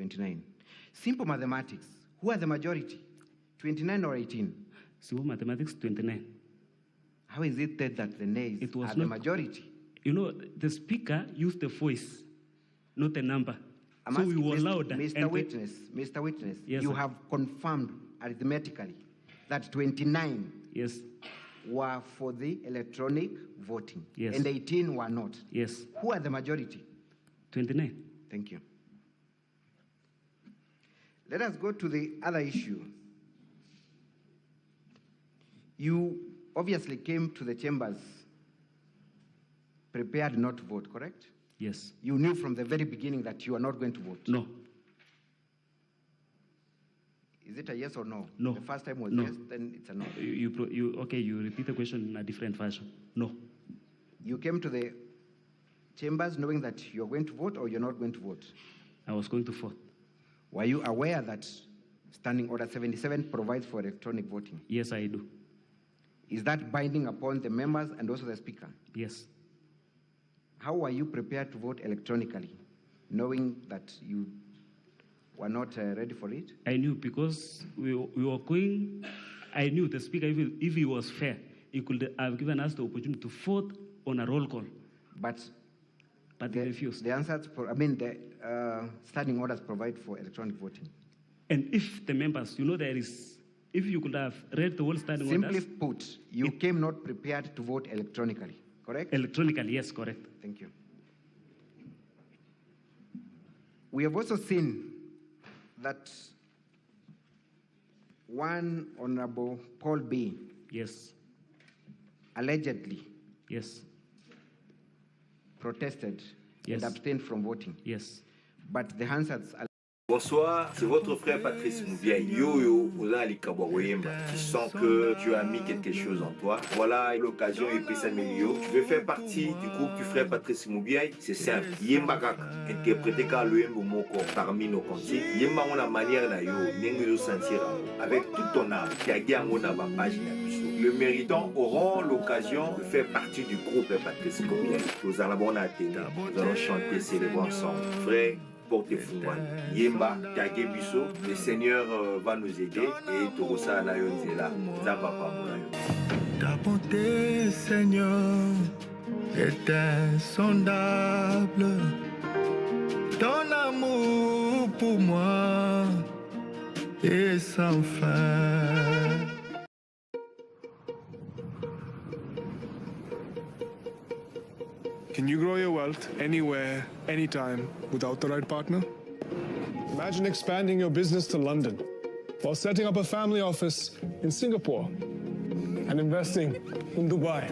29. Simple mathematics. Who are the majority? 29 or 18? Simple mathematics, 29. How is it that the nays are the majority? You know, the speaker used the voice, not the number. I'm so we were louder. Mr. Witness, yes, you sir. have confirmed arithmetically that 29 yes. were for the electronic voting, yes. and 18 were not. Yes. Who are the majority? 29. Thank you. Let us go to the other issue. You obviously came to the chambers prepared not to vote, correct? Yes. You knew from the very beginning that you are not going to vote? No. Is it a yes or no? No. The first time was no. yes, then it's a no. Okay, you repeat the question in a different fashion. No. You came to the chambers knowing that you're going to vote or you're not going to vote? I was going to vote. Were you aware that Standing Order 77 provides for electronic voting? Yes, I do. Is that binding upon the members and also the speaker? Yes. How were you prepared to vote electronically, knowing that you were not ready for it? I knew because we were going, I knew the speaker, if he was fair, he could have given us the opportunity to vote on a roll call. But he refused. The answers, the standing orders provide for electronic voting. And if the members, if you could have read the whole standing orders. Simply put, you came not prepared to vote electronically, correct? Electronically, yes, correct. Thank you. We have also seen that one Honorable Paul B. Yes. Allegedly. Yes. Protested. Yes. And abstained from voting. Yes. But the Hansards. Bonsoir, c'est votre frère Patrice Moubiaï, Yo-Yo, Ouzali Kawagoyemba. Tu sens que tu as mis quelque chose en toi. Voilà l'occasion et puis Samelio. Tu veux faire partie du groupe du frère Patrice Moubiaï. C'est simple. Yemba Kak, interprété par le Yembo Moko parmi nos cantiques. Yemba on a manière na yo, n'engue sentir avec toute ton âme. Qui a gagné mon page na. Le méritant auront l'occasion de faire partie du groupe Patrice Moubiaï. Nous allons chanter, célébrer ensemble. Frère, porte-fouane, Yemba, Kagebiso, le Seigneur va nous aider et Torosa Nayonzela, Zamba Pamonayo. Ta bonté, Seigneur, est insondable. Ton amour pour moi est sans fin. Can you grow your wealth anywhere, anytime, without the right partner? Imagine expanding your business to London or setting up a family office in Singapore and investing in Dubai.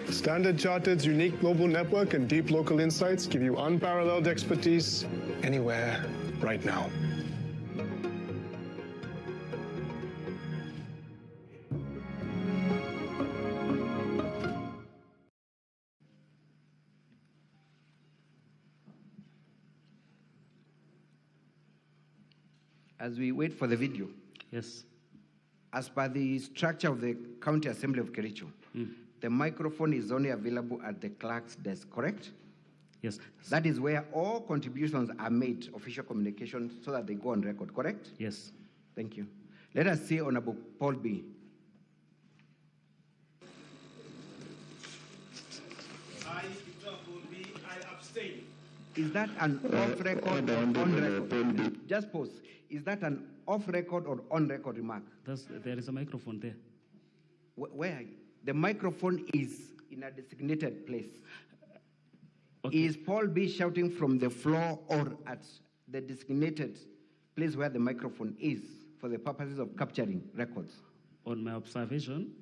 Standard Chartered's unique global network and deep local insights give you unparalleled expertise anywhere, right now. As we wait for the video, yes. As per the structure of the County Assembly of Kericho, the microphone is only available at the clerk's desk, correct? Yes. That is where all contributions are made, official communication, so that they go on record, correct? Yes. Thank you. Let us see Honorable Paul B. I, Paul B, I abstain. Is that an off-record or on-record? Just pause. Is that an off-record or on-record remark? There is a microphone there. Where? The microphone is in a designated place. Okay. Is Paul B shouting from the floor or at the designated place where the microphone is for the purposes of capturing records? On my observation,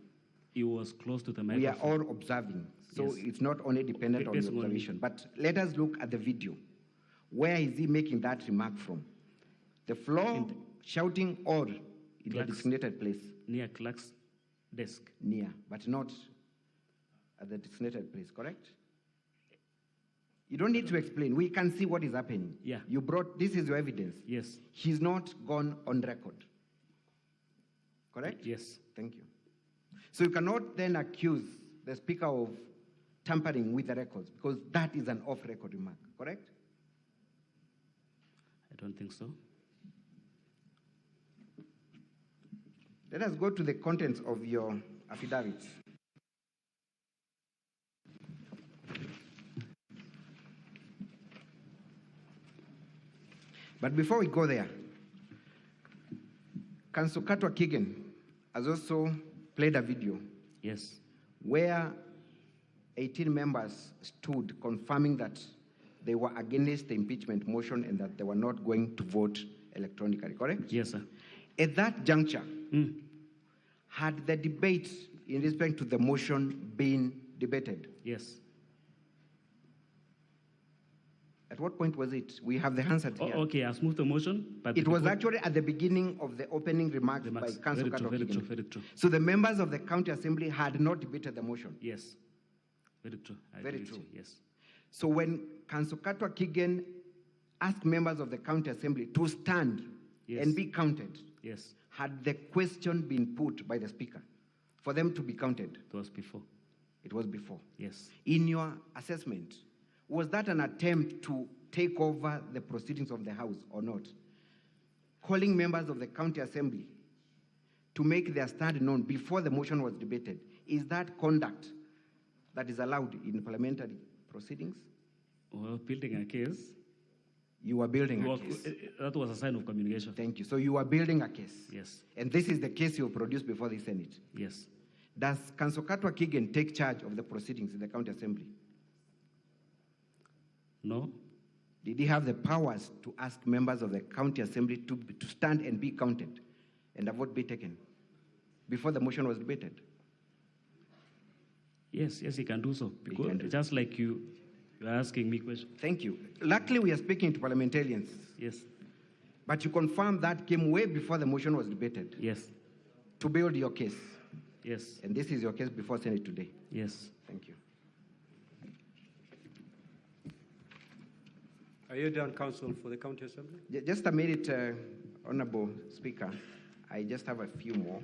he was close to the microphone. We are all observing, so yes. It's not only dependent on the observation. But let us look at the video. Where is he making that remark from? The floor, shouting, or in the designated place? Near clerk's desk. Near, but not at the designated place, correct? You don't need to explain. We can see what is happening. Yeah. You brought, this is your evidence. Yes. He's not gone on record. Correct? Yes. Thank you. So you cannot then accuse the speaker of tampering with the records because that is an off-record remark, correct? I don't think so. Let us go to the contents of your affidavit. But before we go there, Council Katwa Kigen has also played a video Yes. where 18 members stood confirming that they were against the impeachment motion and that they were not going to vote electronically, correct? Yes, sir. At that juncture, had the debate in respect to the motion been debated? Yes. At what point was it? We have the answer here. Okay, I've moved the motion, but It was actually at the beginning of the opening remarks by Council very true, very Katwa true, Kigen. very true. So the members of the county assembly had not debated the motion. Yes. Very true. I Very agree with true. you, yes. So when Council Katwa Kigen asked members of the county assembly to stand Yes. and be counted, Yes. had the question been put by the speaker for them to be counted? It was before. It was before. Yes. In your assessment, was that an attempt to take over the proceedings of the House or not? Calling members of the county assembly to make their stand known before the motion was debated, is that conduct that is allowed in parliamentary proceedings? Well, building a case. You are building a Well, case. that was a sign of communication. Thank you. So you are building a case. Yes. And this is the case you produced before the Senate. Yes. Does Council Katwa Kigen take charge of the proceedings in the county assembly? No. Did he have the powers to ask members of the county assembly to stand and be counted and a vote be taken before the motion was debated? Yes, yes, he can do so. Because can do. just like you're asking me questions. Thank you. Luckily, we are speaking to parliamentarians, Yes. but you confirm that came way before the motion was debated Yes. to build your case. Yes. And this is your case before Senate today. Yes. Thank you. Are you done, counsel, for the county assembly? Just a minute, Honorable Speaker. I just have a few more.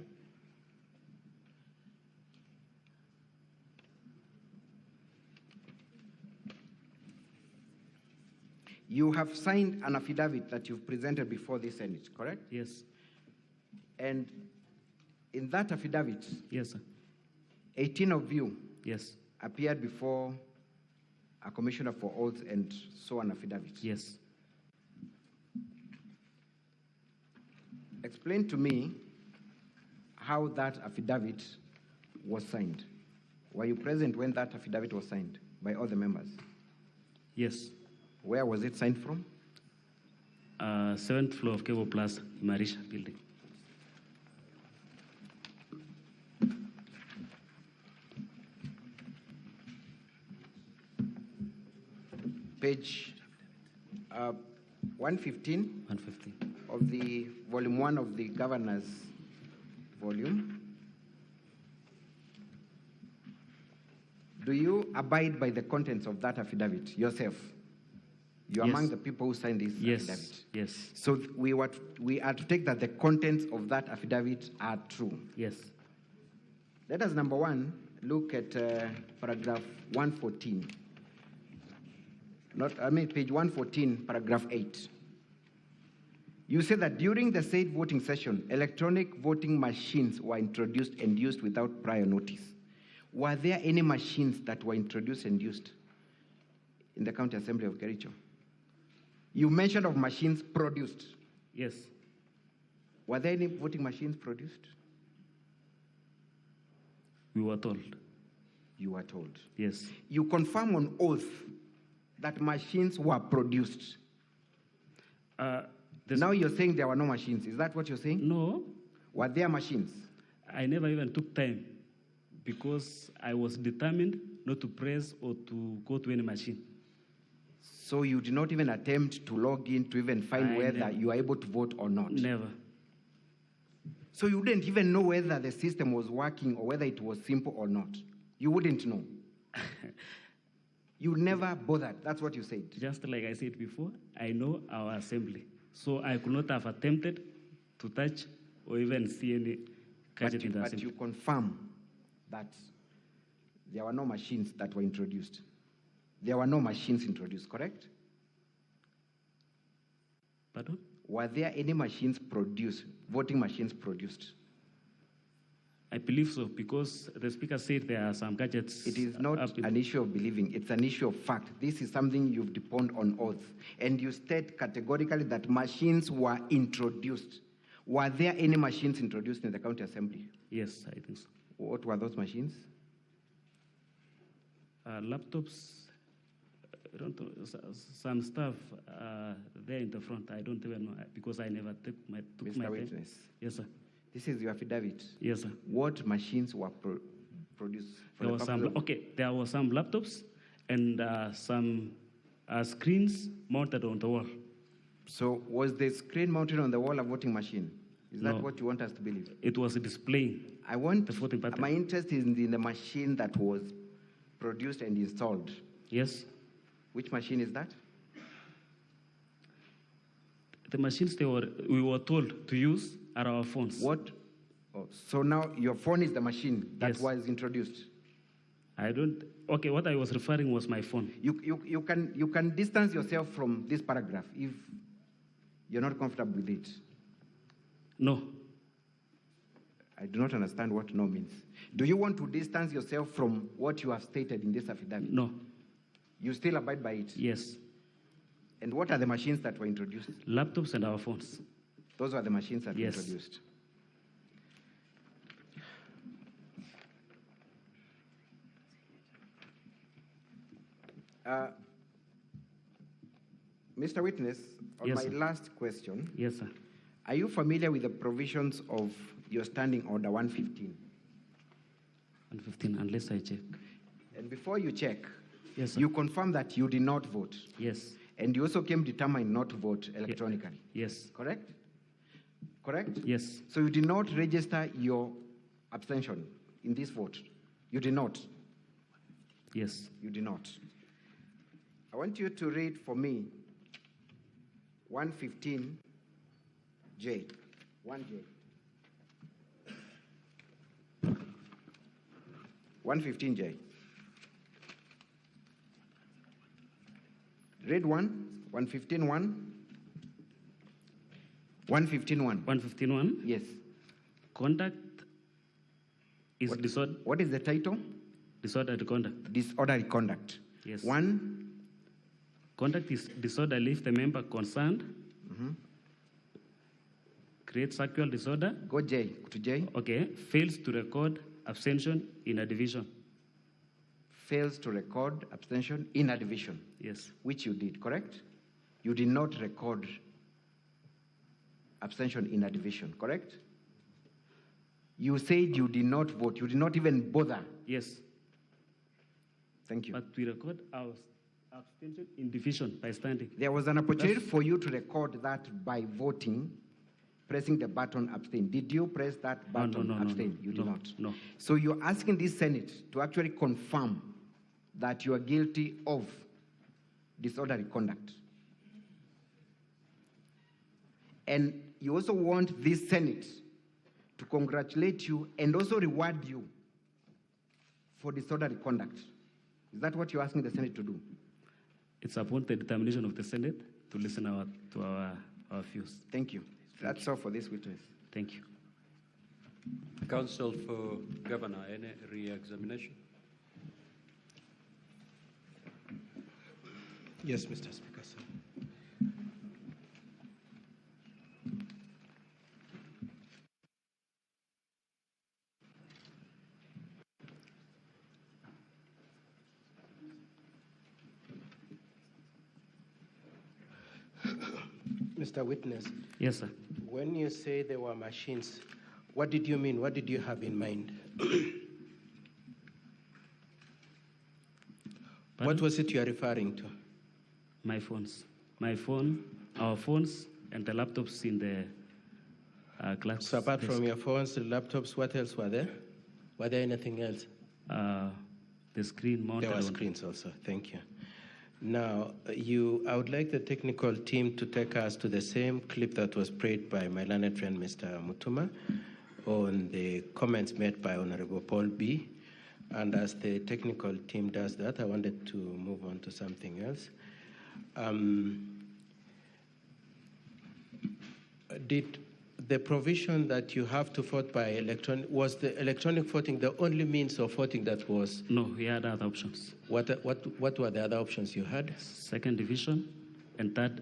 You have signed an affidavit that you've presented before the Senate, correct? Yes. And in that affidavit, Yes, sir. 18 of you Yes. appeared before a commissioner for oaths and saw an affidavit. Yes. Explain to me how that affidavit was signed. Were you present when that affidavit was signed by all the members? Yes. Where was it signed from? 7th floor of Cable Plaza, Marisha building. Page 115 150. of the volume 1 of the governor's volume. Do you abide by the contents of that affidavit yourself? You're Yes. among the people who signed this Yes. affidavit. Yes. So we are to take that the contents of that affidavit are true. Yes. Let us, number one, look at paragraph 114. Page 114, paragraph 8. You say that during the said voting session, electronic voting machines were introduced and used without prior notice. Were there any machines that were introduced and used in the County Assembly of Kericho? You mentioned of machines produced. Yes. Were there any voting machines produced? We were told. You were told. Yes. You confirm on oath that machines were produced. Now you're saying there were no machines. Is that what you're saying? No, Were there machines? I never even took time because I was determined not to press or to go to any machine. So you did not even attempt to log in to even find I whether never. you are able to vote or not? Never. So you didn't even know whether the system was working or whether it was simple or not? You wouldn't know? You never bothered. That's what you said. Just like I said before, I know our assembly. So I could not have attempted to touch or even see any gadget in the But assembly. you confirm that there were no machines that were introduced. There were no machines introduced, correct? Pardon? Were there any machines produced, voting machines produced? I believe so, because the speaker said there are some gadgets. It is not up in- an issue of believing, it's an issue of fact. This is something you've deponed on oath. And you state categorically that machines were introduced. Were there any machines introduced in the county assembly? Yes, I think so. What were those machines? Laptops, I don't know, some stuff there in the front. I don't even know because I never took my Mr. time. Witness, Yes, sir. this is your affidavit. Yes, sir. What machines were produced? For There the was purpose of- there were some laptops and some screens mounted on the wall. So was the screen mounted on the wall a voting machine? Is that No. what you want us to believe? It was displaying. I want, The voting pattern. my interest is in the machine that was produced and installed. Yes. Which machine is that? The machines we were told to use are our phones. What? Oh, so now your phone is the machine that Yes. was introduced. I don't. Okay, what I was referring was my phone. You can distance yourself from this paragraph if you're not comfortable with it. No. I do not understand what no means. Do you want to distance yourself from what you have stated in this affidavit? No. You still abide by it? Yes. And what are the machines that were introduced? Laptops and our phones. Those were the machines that Yes. were introduced. Mr. Witness, on Yes, my sir. last question, Yes, sir. are you familiar with the provisions of your standing order 115? 115, unless I check. And before you check, Yes, sir. you confirm that you did not vote. Yes. And you also came determined not to vote electronically. Yes. Correct? Correct? Yes. So you did not register your abstention in this vote. You did not. Yes. You did not. I want you to read for me 115J. 1J. 115J. Read 115.1. 115.1. 115.1. Yes. Conduct is disorder. What is the title? Disorderly conduct. Disorderly conduct. Yes. 1. Conduct is disorderly if the member concerned creates sexual disorder. Go J to J. Okay. Fails to record abstention in a division. Fails to record abstention in a division. Yes. Which you did, correct? You did not record abstention in a division, correct? You said you did not vote. You did not even bother. Yes. Thank you. But we record our abstention in division by standing. There was an opportunity for you to record that by voting, pressing the button abstain. Did you press that button abstain? You did not. No. So you're asking this Senate to actually confirm that you are guilty of disorderly conduct. And you also want this Senate to congratulate you and also reward you for disorderly conduct. Is that what you're asking the Senate to do? It's upon the determination of the Senate to listen to our views. Thank you. That's all for this witness. Thank you. Counsel for Governor, any re-examination? Yes, Mr. Speaker, sir. Mr. Witness, Yes, sir. when you say there were machines, what did you mean? What did you have in mind? What was it you are referring to? My phones. My phone, our phones, and the laptops in the class. So apart from your phones, the laptops, what else were there? Were there anything else? The screen mounted. There were on- screens also. Thank you. Now, I would like the technical team to take us to the same clip that was played by my learned friend, Mr. Mutuma, on the comments made by Honorable Paul B. And as the technical team does that, I wanted to move on to something else. Did the provision that you have to vote by electronic, was the electronic voting the only means of voting that was? No, we had other options. What were the other options you had? Second division and third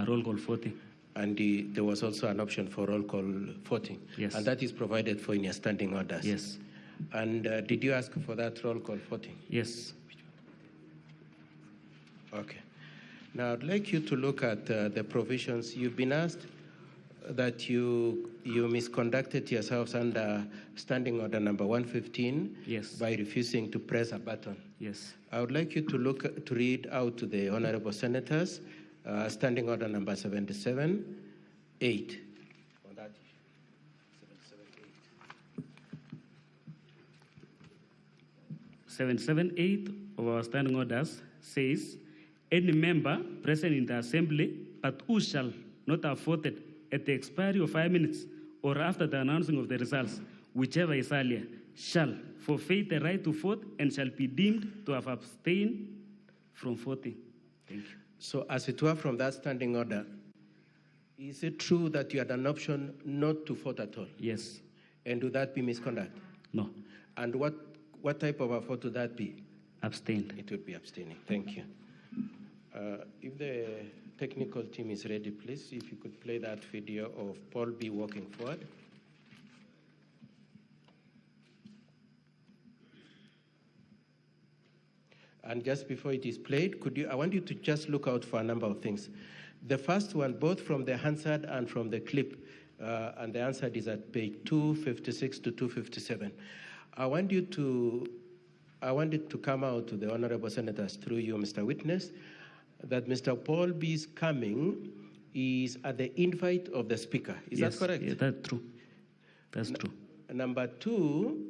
roll call voting. And there was also an option for roll call voting. Yes. And that is provided for in your standing orders. Yes. And did you ask for that roll call voting? Yes. Okay. Now I'd like you to look at the provisions. You've been asked that you misconducted yourselves under standing order number 115. Yes. By refusing to press a button. Yes. I would like you to read out to the honorable senators standing order number 77-8. 778 of our standing orders says, any member present in the assembly, but who shall not have voted at the expiry of 5 minutes or after the announcing of the results, whichever is earlier, shall forfeit the right to vote and shall be deemed to have abstained from voting. Thank you. So as it were from that standing order, is it true that you had an option not to vote at all? Yes. And would that be misconduct? No. And what type of a vote would that be? Abstained. It would be abstaining. Thank you. If the technical team is ready, please, if you could play that video of Paul B. walking forward. And just before it is played, I want you to just look out for a number of things. The first one, both from the Hansard and from the clip, and the Hansard is at page 256 to 257. I want it to come out to the honorable senators through you, Mr. Witness, that Mr. Paul B's coming is at the invite of the speaker. Is yes, that correct? Yeah, that's true. That's true. Number two,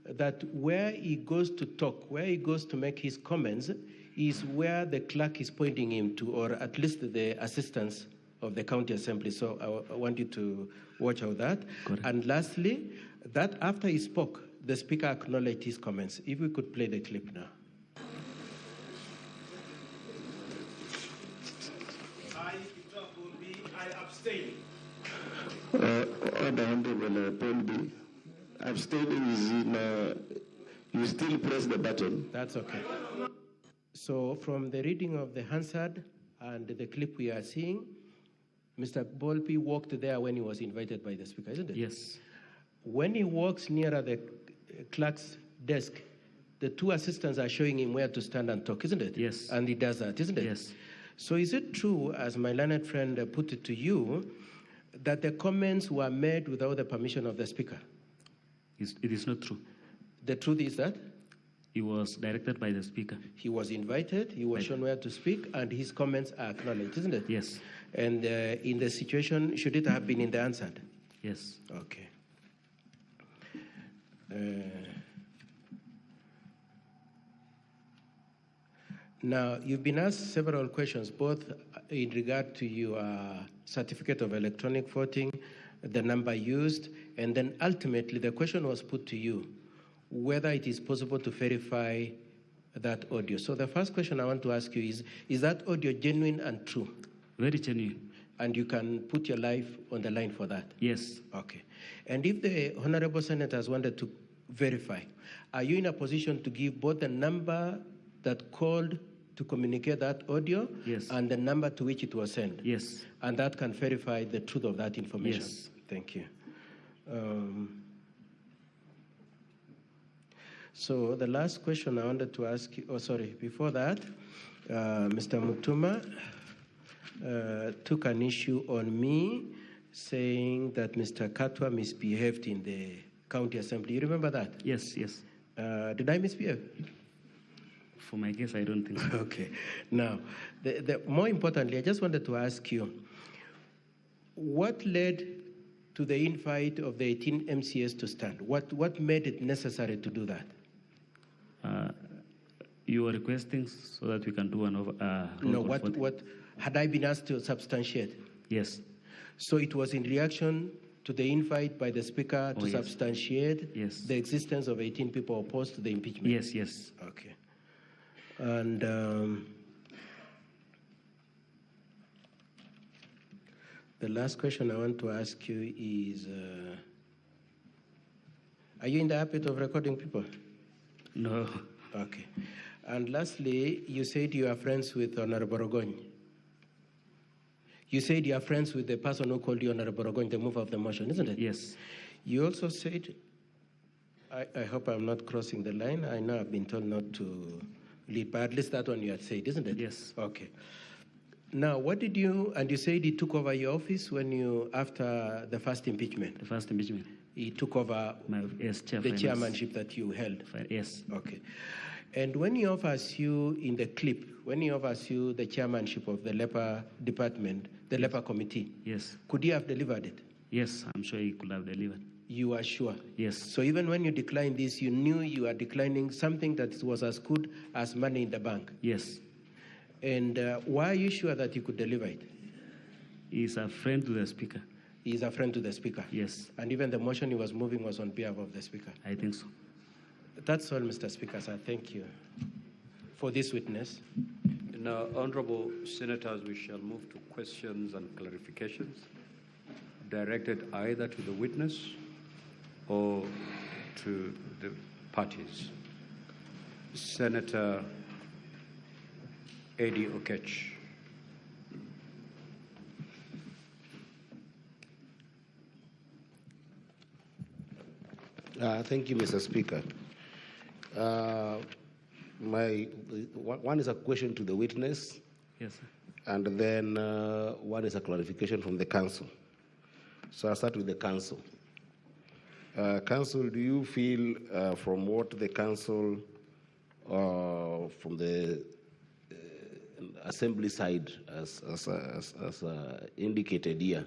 that where he goes to talk, where he goes to make his comments, is where the clerk is pointing him to, or at least the assistants of the county assembly. So I want you to watch out that. Correct. And lastly, that after he spoke, the speaker acknowledged his comments. If we could play the clip now. I abstain. Honorable Paul B. Abstaining is you still press the button. That's okay. So from the reading of the Hansard and the clip we are seeing, Mr. Bolpi walked there when he was invited by the speaker, isn't it? Yes. When he walks nearer the clerk's desk, the two assistants are showing him where to stand and talk, isn't it? Yes. And he does that, isn't it? Yes. So is it true, as my learned friend put it to you, that the comments were made without the permission of the speaker? It is not true. The truth is that? He was directed by the speaker. He was invited, he was shown where to speak, and his comments are acknowledged, isn't it? Yes. And in the situation, should it have been in the Hansard? Yes. Okay. Now, you've been asked several questions, both in regard to your certificate of electronic voting, the number used, and then ultimately the question was put to you, whether it is possible to verify that audio. So the first question I want to ask you is that audio genuine and true? Very genuine. And you can put your life on the line for that? Yes. Okay. And if the honorable senators wanted to verify, are you in a position to give both the number that called to communicate that audio, yes, and the number to which it was sent? Yes. And that can verify the truth of that information? Yes. Thank you. So the last question I wanted to ask you, before that, Mr. Mutuma took an issue on me saying that Mr. Katwa misbehaved in the county assembly. You remember that? Yes, yes. Did I misbehave? For my case, I don't think so. Okay. Now, more importantly, I just wanted to ask you, what led to the invite of the 18 MCS to stand? What made it necessary to do that? You were requesting so that we can do an no, what had I been asked to substantiate? Yes. So it was in reaction to the invite by the speaker to yes, substantiate yes, the existence of 18 people opposed to the impeachment? Yes, yes. Okay. And The last question I want to ask you is, are you in the habit of recording people? No. Okay. And lastly, you said you are friends with Honorable Rogoñ. You said you are friends with the person who called you Honorable Rogoñ, the mover of the motion, isn't it? Yes. You also said, I hope I'm not crossing the line. I know I've been told not to lead, but at least that one you had said, isn't it? Yes. Okay. Now, what did you, and you said he took over your office when you, after the first impeachment? The first impeachment. He took over the chairmanship that you held? Yes. Okay. And when he offers you in the clip, when he offers you the chairmanship of the leper department, the leper committee, yes, could he have delivered it? Yes, I'm sure he could have delivered. You are sure? Yes. So even when you declined this, you knew you are declining something that was as good as money in the bank? Yes. And why are you sure that he could deliver it? He's a friend to the speaker. He is a friend to the speaker? Yes. And even the motion he was moving was on behalf of the speaker? I think so. That's all, Mr. Speaker, sir. Thank you for this witness. Now, honorable senators, we shall move to questions and clarifications directed either to the witness or to the parties. Senator Eddie Okech. Thank you, Mr. Speaker. One is a question to the witness. Yes, sir. And then one is a clarification from the council. So I'll start with the council. Council, do you feel from what the council, from the assembly side as indicated here,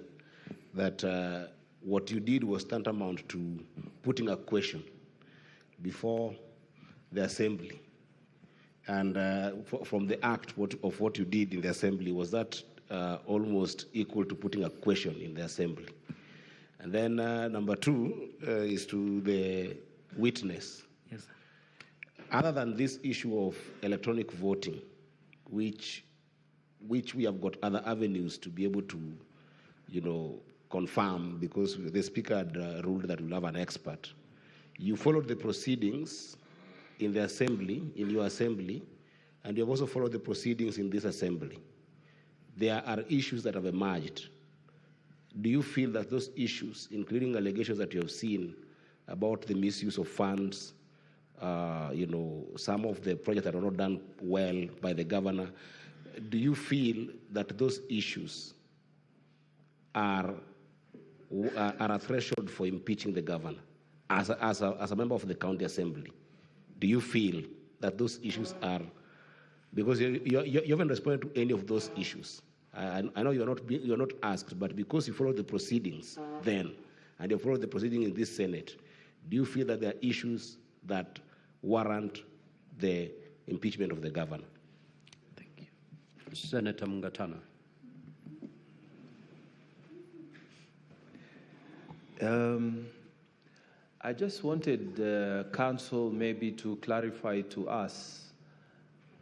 that what you did was tantamount to putting a question before the assembly? And from the act of what you did in the assembly, was that almost equal to putting a question in the assembly? And then number two is to the witness. Yes, sir. Other than this issue of electronic voting, which we have got other avenues to be able to, confirm, because the speaker had ruled that we'll have an expert. You followed the proceedings in the assembly, in your assembly, and you have also followed the proceedings in this assembly. There are issues that have emerged. Do you feel that those issues, including allegations that you have seen about the misuse of funds, some of the projects that are not done well by the governor, do you feel that those issues are a threshold for impeaching the governor as a member of the county assembly? Do you feel that those issues are, because you haven't responded to any of those issues? I know you're not asked, but because you followed the proceedings then, and you followed the proceedings in this Senate, do you feel that there are issues that warrant the impeachment of the governor? Thank you. Senator Mungatana. I just wanted the council maybe to clarify to us,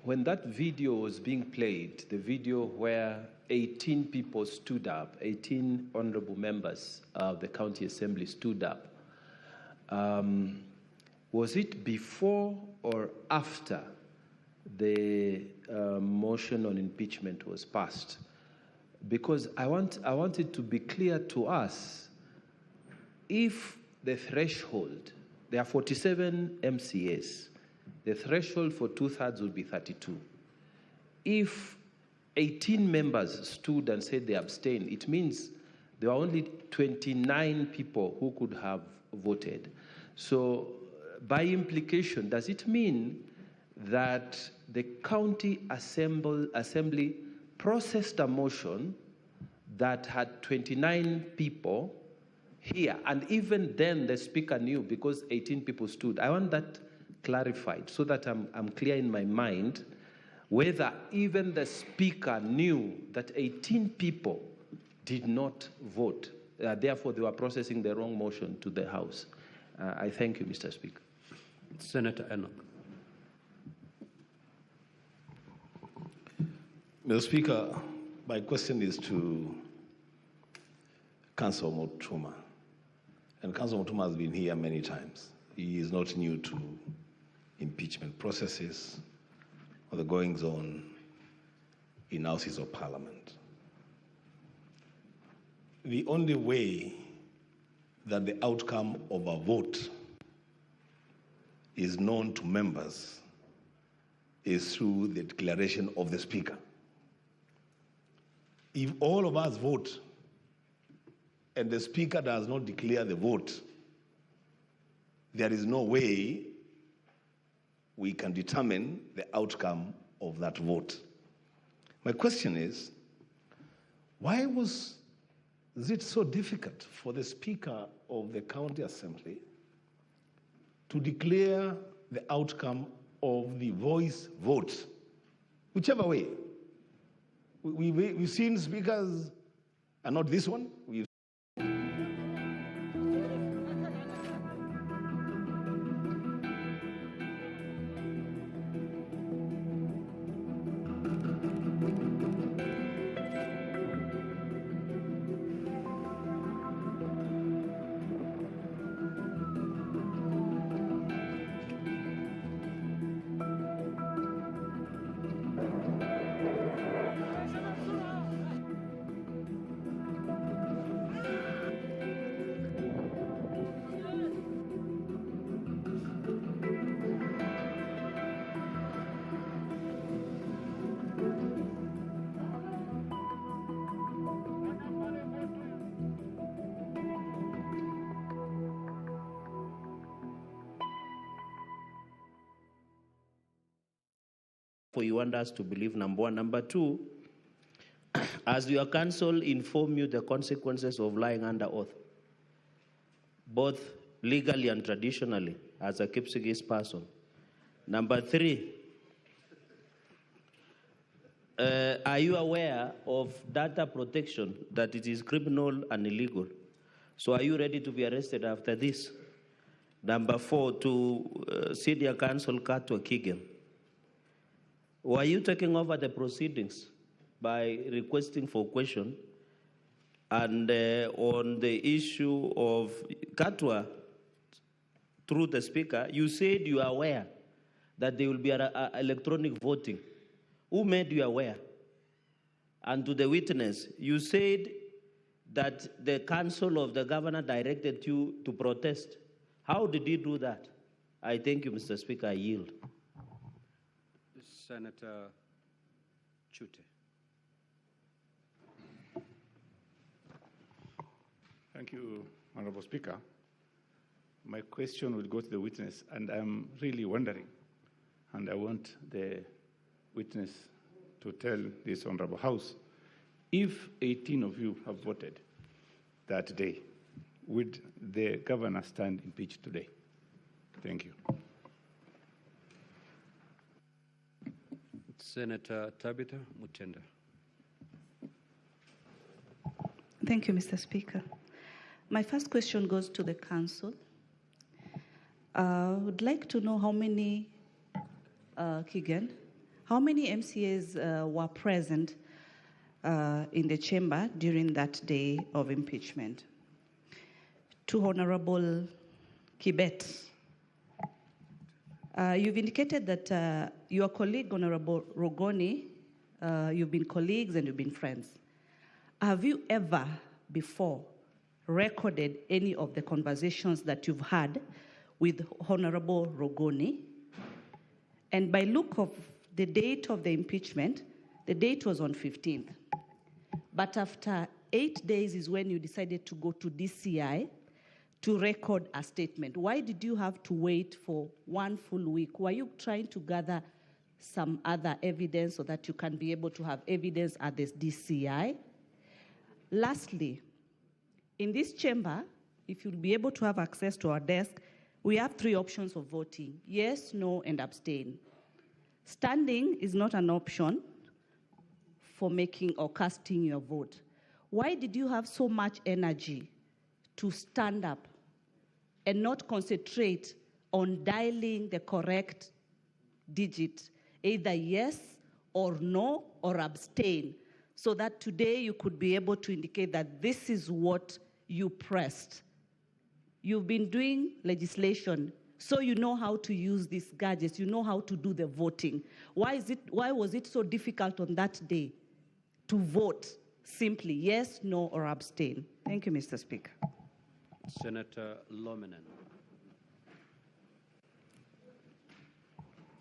when that video was being played, the video where 18 people stood up, 18 honorable members of the county assembly stood up, was it before or after the motion on impeachment was passed? Because I want it to be clear to us, if the threshold, there are 47 MCAs, the threshold for 2/3 would be 32. If 18 members stood and said they abstained, it means there were only 29 people who could have voted. So by implication, does it mean that the county assembly processed a motion that had 29 people here, and even then the speaker knew because 18 people stood? I want that clarified so that I'm clear in my mind whether even the speaker knew that 18 people did not vote. Therefore, they were processing the wrong motion to the House. I thank you, Mr. Speaker. Senator Enoch. Mr. Speaker, my question is to Councillor Mutuma. And Councillor Mutuma has been here many times. He is not new to impeachment processes or the goings on in houses of parliament. The only way that the outcome of a vote is known to members is through the declaration of the Speaker. If all of us vote and the Speaker does not declare the vote, there is no way we can determine the outcome of that vote. My question is, why was it so difficult for the Speaker of the County Assembly to declare the outcome of the voice vote, whichever way? We've seen speakers, and not this one. For you want us to believe, number one. Number two, as your counsel inform you the consequences of lying under oath, both legally and traditionally, as a Kipsigis person. Number three, are you aware of data protection, that it is criminal and illegal? So are you ready to be arrested after this? Number four, to Senior Counsel Katwa Kigen, were you taking over the proceedings by requesting for question? And on the issue of Katwa, through the Speaker, you said you are aware that there will be electronic voting. Who made you aware? And to the witness, you said that the council of the governor directed you to protest. How did you do that? I thank you, Mr. Speaker. I yield. Senator Chute. Thank you, Honorable Speaker. My question will go to the witness, and I'm really wondering, and I want the witness to tell this Honorable House, if 18 of you have voted that day, would the governor stand impeached today? Thank you. Senator Tabitha Mutenda. Thank you, Mr. Speaker. My first question goes to the council. I would like to know how many, Kigen, how many MCAs were present in the chamber during that day of impeachment? To Honorable Kibet. You've indicated that your colleague, Honorable Rogoni, you've been colleagues and you've been friends. Have you ever before recorded any of the conversations that you've had with Honorable Rogoni? And by look of the date of the impeachment, the date was on 15th. But after 8 days is when you decided to go to DCI to record a statement. Why did you have to wait for 1 full week? Were you trying to gather some other evidence so that you can be able to have evidence at this DCI? Lastly, in this chamber, if you'll be able to have access to our desk, we have 3 options of voting: yes, no, and abstain. Standing is not an option for making or casting your vote. Why did you have so much energy to stand up and not concentrate on dialing the correct digit, either yes or no or abstain, so that today you could be able to indicate that this is what you pressed. You've been doing legislation, so you know how to use these gadgets, you know how to do the voting. Why was it so difficult on that day to vote simply yes, no, or abstain? Thank you, Mr. Speaker. Senator Lominen.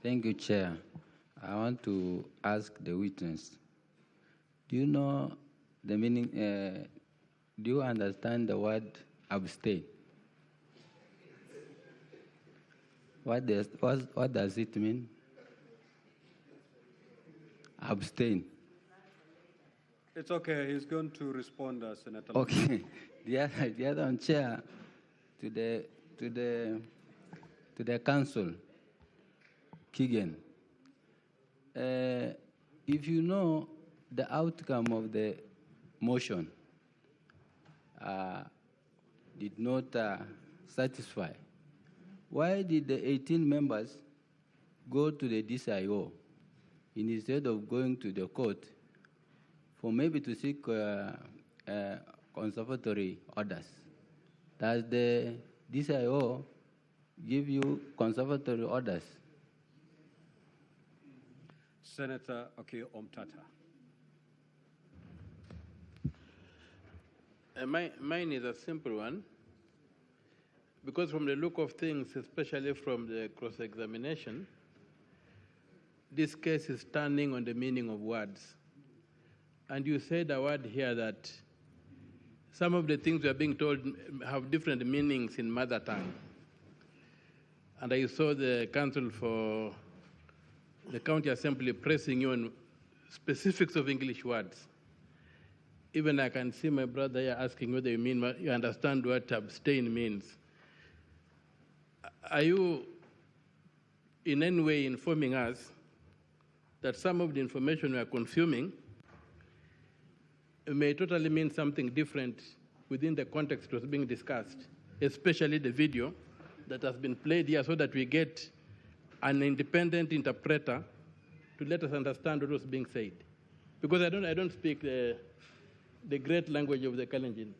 Thank you, Chair. I want to ask the witness, do you know the meaning, do you understand the word abstain? What does it mean? Abstain. It's okay. He's going to respond, Senator. Okay. The other one, Chair, to the council, Keegan. If you know the outcome of the motion did not satisfy, why did the 18 members go to the DCIO instead of going to the court for maybe to seek conservatory orders? Does the DCIO give you conservatory orders? Senator Omtata. Mine is a simple one, because from the look of things, especially from the cross-examination, this case is turning on the meaning of words. And you said a word here that some of the things we are being told have different meanings in mother tongue. And I saw the Council for the County Assembly pressing you on specifics of English words. Even I can see my brother here asking whether you understand what abstain means. Are you in any way informing us that some of the information we are consuming may totally mean something different within the context was being discussed, especially the video that has been played here, so that we get an independent interpreter to let us understand what was being said? Because I don't speak the great language of the Kalenjin.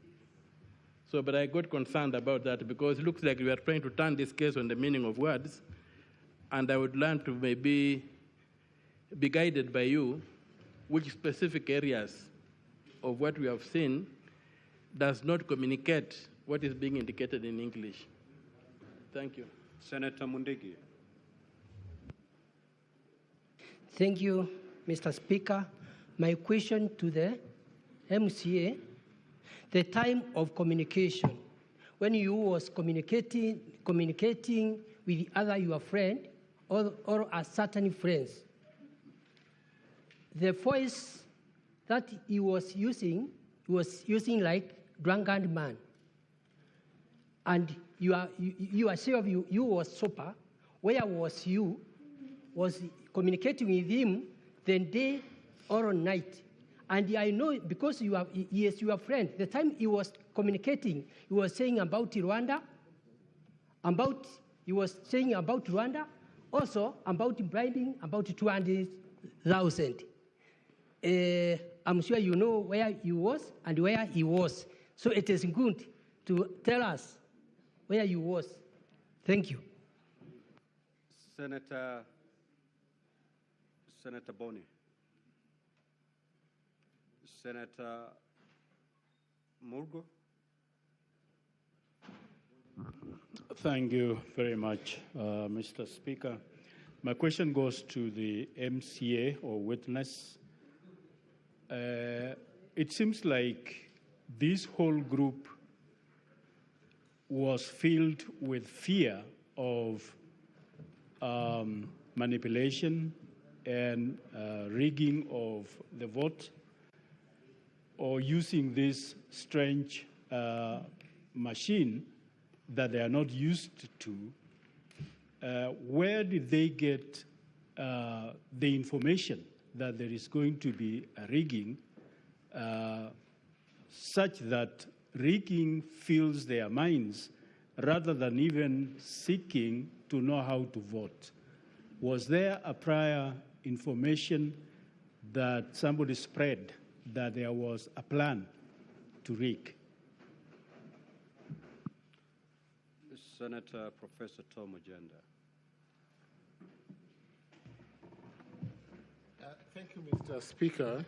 So, but I got concerned about that because it looks like we are trying to turn this case on the meaning of words, and I would learn to maybe be guided by you which specific areas of what we have seen does not communicate what is being indicated in English. Thank you. Senator Mundigi. Thank you, Mr. Speaker. My question to the MCA, the time of communication, when you was communicating with your friend or a certain friends, the voice that he was using like drunken man. And you are sure you was sober. Where was you? Was communicating with him the day or night? And I know because he is your friend. The time he was communicating, he was saying about Rwanda, also about bribing, about 200,000. I'm sure you know where he was and where he was. So it is good to tell us where you was. Thank you. Senator Boni. Senator Murgo. Thank you very much, Mr. Speaker. My question goes to the MCA or witness. It seems like this whole group was filled with fear of manipulation and rigging of the vote, or using this strange machine that they are not used to. Where did they get the information that there is going to be a rigging such that rigging fills their minds rather than even seeking to know how to vote? Was there a prior information that somebody spread that there was a plan to rig? Senator Professor Tom Ojenda. Thank you, Mr. Speaker.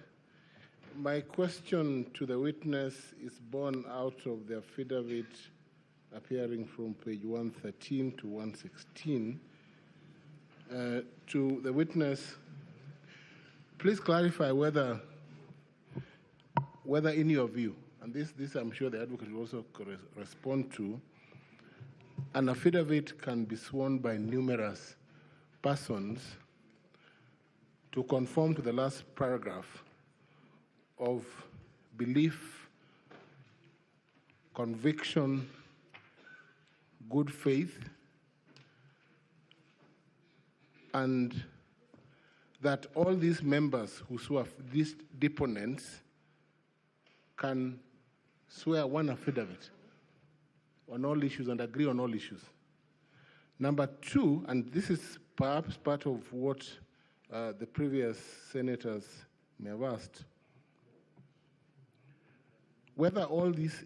My question to the witness is born out of the affidavit appearing from page 113 to 116. To the witness, please clarify whether in your view, and this I'm sure the advocate will also respond to, an affidavit can be sworn by numerous persons to conform to the last paragraph of belief, conviction, good faith, and that all these members who swear, these deponents, can swear one affidavit on all issues and agree on all issues. Number two, and this is perhaps part of what the previous senators may have asked, whether all these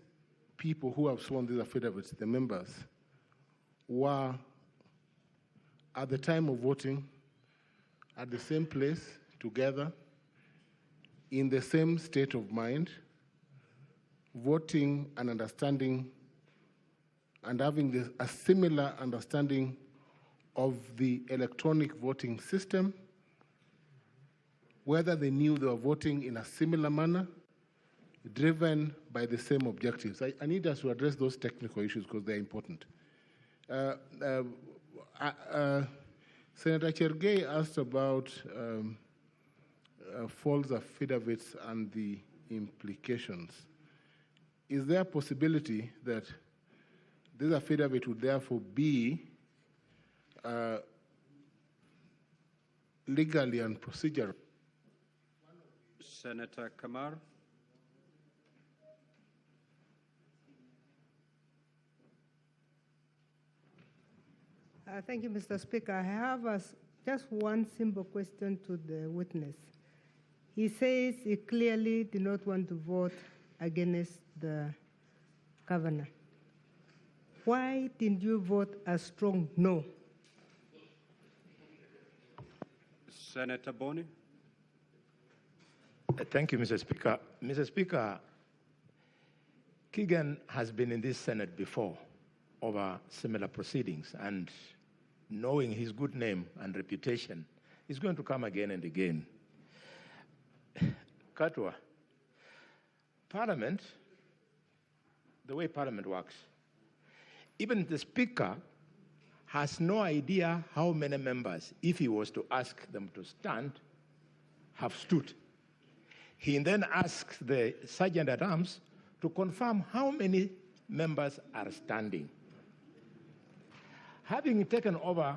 people who have sworn these affidavits, the members, were at the time of voting at the same place, together, in the same state of mind, voting and understanding and having a similar understanding of the electronic voting system, whether they knew they were voting in a similar manner, driven by the same objectives. I need us to address those technical issues because they're important. Senator Chergey asked about false affidavits and the implications. Is there a possibility that this affidavit would therefore be legally and procedural? Senator Kamar. Thank you, Mr. Speaker. I have just one simple question to the witness. He says he clearly did not want to vote against the governor. Why didn't you vote a strong no? Senator Boni. Thank you, Mr. Speaker. Mr. Speaker, Keegan has been in this Senate before over similar proceedings, and knowing his good name and reputation, he's going to come again and again. Katwa, Parliament, the way Parliament works, even the Speaker has no idea how many members, if he was to ask them to stand, have stood. He then asks the Sergeant at Arms to confirm how many members are standing. Having taken over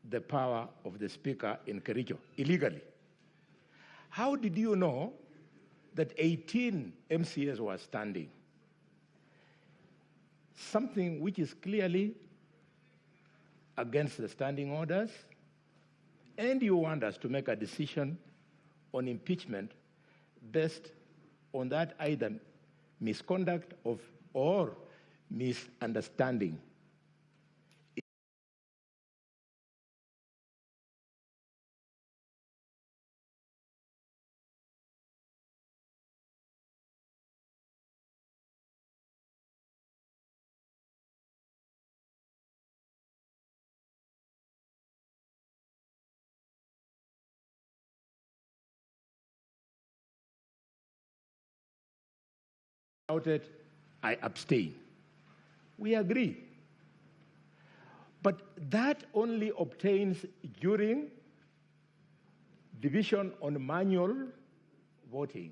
the power of the Speaker in Kericho illegally, how did you know that 18 MCAs were standing? Something which is clearly against the standing orders, and you want us to make a decision on impeachment based on that either misconduct or misunderstanding. Shouted, I abstain. We agree. But that only obtains during division on manual voting.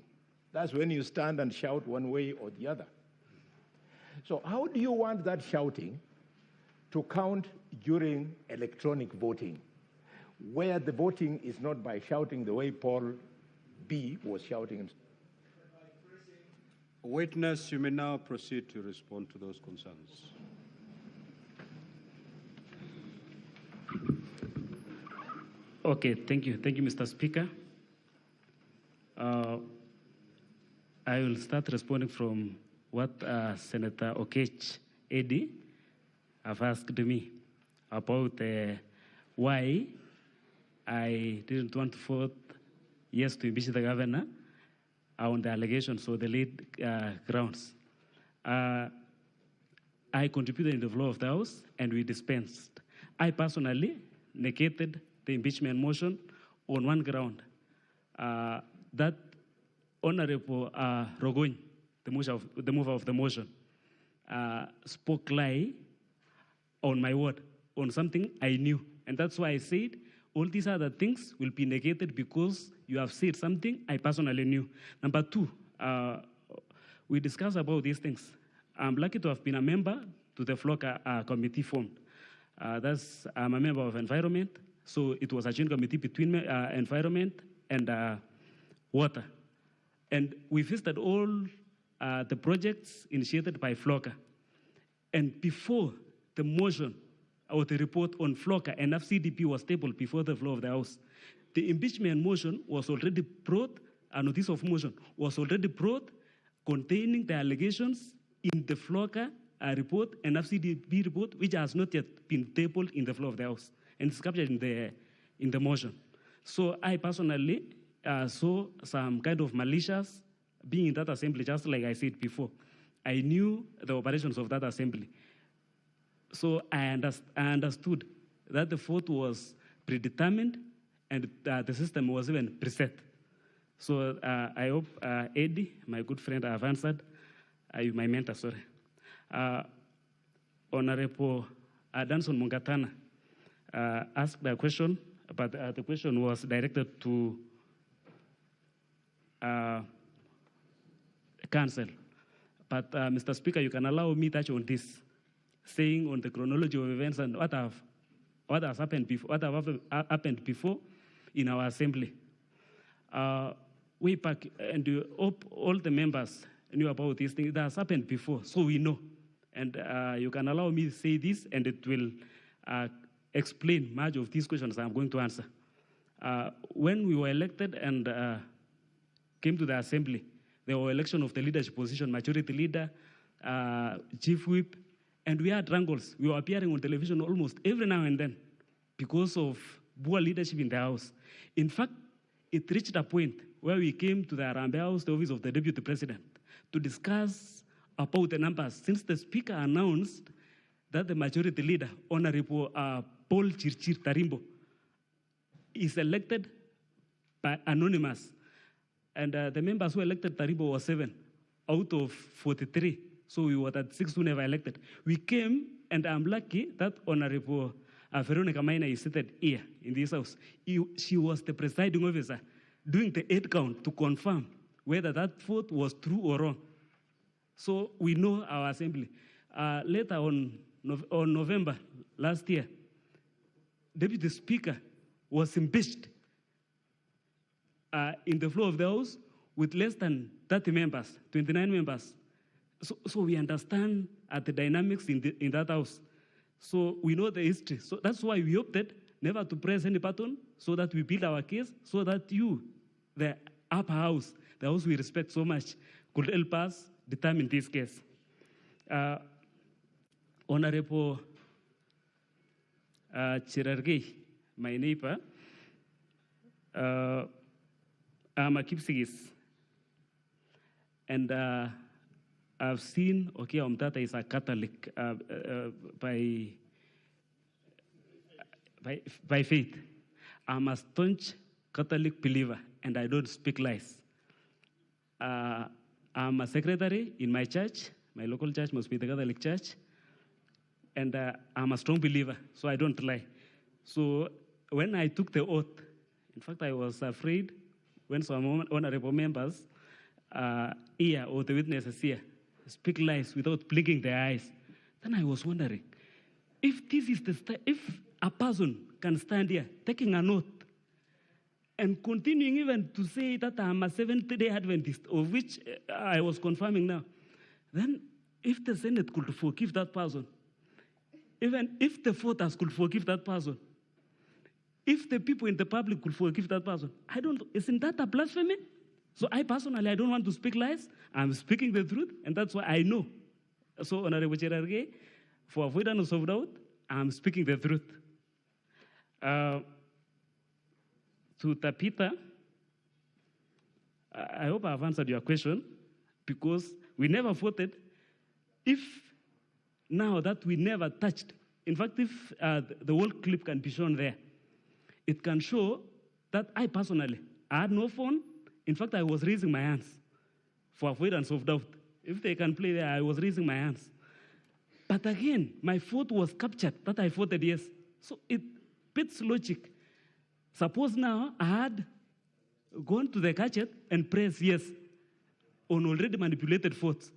That's when you stand and shout one way or the other. So how do you want that shouting to count during electronic voting, where the voting is not by shouting the way Paul B. was shouting? Witness, you may now proceed to respond to those concerns. Okay, thank you. Thank you, Mr. Speaker. I will start responding from what Senator Okech Eddy have asked me about why I didn't want to vote yes to impeach the governor on the allegations or the lead grounds. I contributed in the floor of the House, and we dispensed. I personally negated the impeachment motion on one ground, that Honorable Rogoni, the mover of the motion, spoke lie on my word, on something I knew. And that's why I said all these other things will be negated because you have said something I personally knew. Number two, we discussed about these things. I'm lucky to have been a member to the FLOCA committee formed. I'm a member of environment, so it was a joint committee between environment and water. And we visited all the projects initiated by FLOCA. And before the motion or the report on FLOCA and FCDP was tabled before the floor of the House, the impeachment motion was already brought, a notice of motion was already brought containing the allegations in the FLOCA report and FCDP report, which has not yet been tabled in the floor of the House, and it's captured in the motion. So I personally saw some kind of malicious being in that assembly, just like I said before. I knew the operations of that assembly. So I understood that the vote was predetermined and the system was even preset. So I hope Eddie, my good friend, I have answered. My mentor, sorry. Honorable Danson Mungatana asked a question, but the question was directed to council. But Mr. Speaker, you can allow me to touch on this, saying on the chronology of events and what has happened before in our assembly. Way back, and all the members knew about these things. That has happened before, so we know. And you can allow me to say this, and it will explain much of these questions I'm going to answer. When we were elected and came to the assembly, there were election of the leadership position, majority leader, chief whip, and we had wrangles. We were appearing on television almost every now and then because of poor leadership in the House. In fact, it reached a point where we came to the Arambe House, the office of the Deputy President, to discuss about the numbers, since the Speaker announced that the majority leader, Honorable Paul Chirchir Tarimbo, is elected by anonymous. And the members who elected Tarimbo were 7 out of 43. So we were at 6 who never elected. We came, and I'm lucky that Honorable Veronica Maina is seated here in this house. She was the presiding officer doing the 8 count to confirm whether that vote was true or wrong. So we know our assembly. Later on November last year, Deputy Speaker was impeached in the floor of the House with less than 30 members, 29 members. So we understand the dynamics in that House. So we know the history. So that's why we opted never to press any button, so that we build our case, so that you, the upper house, the House we respect so much, could help us determine this case. Honorable Chirargei, my neighbor, I'm a Kipsigis, and I've seen Omtata is a Catholic by faith. I'm a staunch Catholic believer, and I don't speak lies. I'm a secretary in my church. My local church must be the Catholic Church. And I'm a strong believer, so I don't lie. So when I took the oath, in fact, I was afraid when some honorable members here, or the witnesses here, speak lies without blinking their eyes. Then I was wondering, if this is if a person can stand here taking an oath and continuing even to say that I'm a Seventh-day Adventist, of which I was confirming now, then if the Senate could forgive that person, even if the voters could forgive that person, if the people in the public could forgive that person, isn't that a blasphemy? So I personally, I don't want to speak lies. I'm speaking the truth, and that's why I know. So, Honorable Chirargei, For avoidance of doubt, I'm speaking the truth. To Tapita, I hope I've answered your question, because we never voted. If now that we never touched, in fact, if the whole clip can be shown there, it can show that I personally, I had no phone. In fact, I was raising my hands for avoidance of doubt. If they can play there, I was raising my hands. But again, my vote was captured that I voted yes. So it fits logic. Suppose now I had gone to the gadget and pressed yes on already manipulated votes.